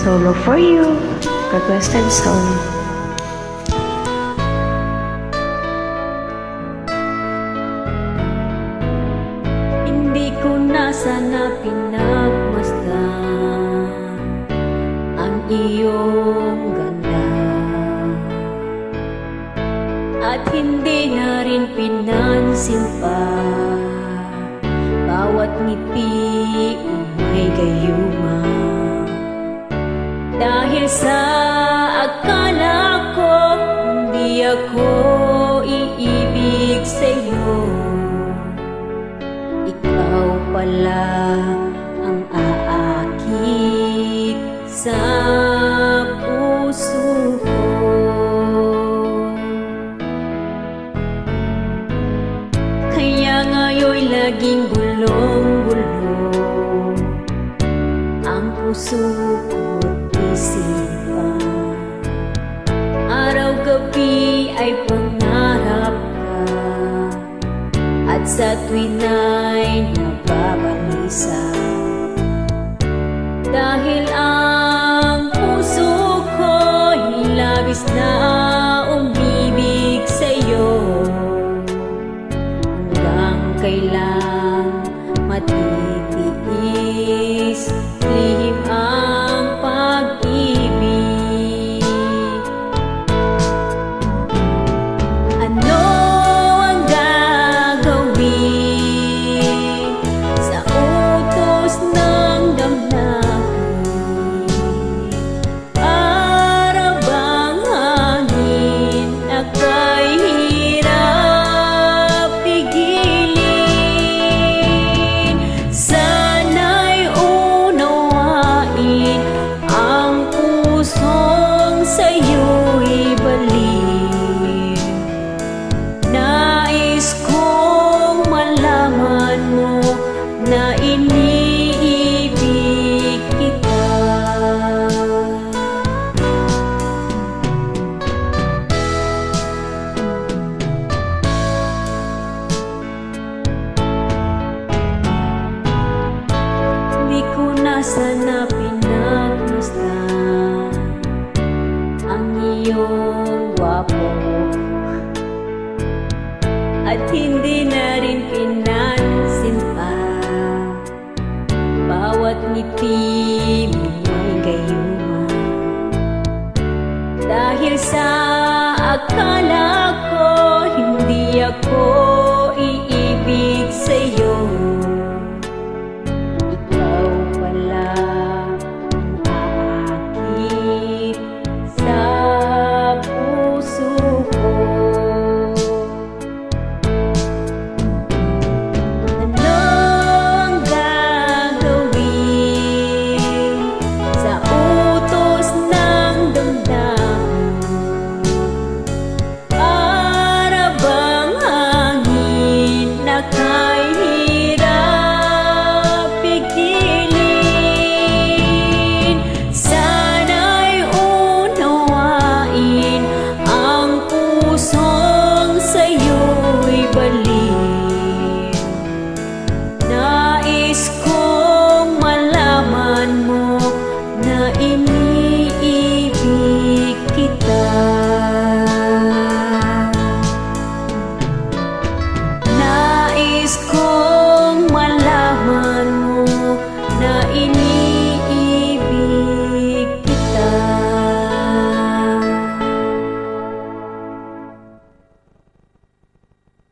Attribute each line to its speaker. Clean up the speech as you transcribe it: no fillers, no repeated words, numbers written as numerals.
Speaker 1: Solo for you, requested song.
Speaker 2: Hindi ko na sana pinagmasdan ang iyong ganda, at hindi na rin pinansin pa bawat ngiti may gayuma. Dahil sa akala ko hindi ako iibig sa'yo, ikaw pala ang aakit sa puso ko. Kaya ngayon'y laging gulong-gulong ang puso ko't isipan. Araw-gabi ay pangarap ka, at sa tuwin ay nababalisa. Dahil ang puso ko'y labis na umibig sa'yo, hanggang kailan matitiis lihim ang pag-ibig. Ano ang gagawin sa utos ng damdamin? Para bang hangin ako'y hirap pigilin. Sana'y unawain ang pusong sa'yo'y balik. Nais kong malaman mo na iniibig kita. Di ko na sana pinagmasdan ang iyong gwapo, at hindi na rin pinansin pa bawat ngiti may gayuma. Dahil sa akala ko hindi ako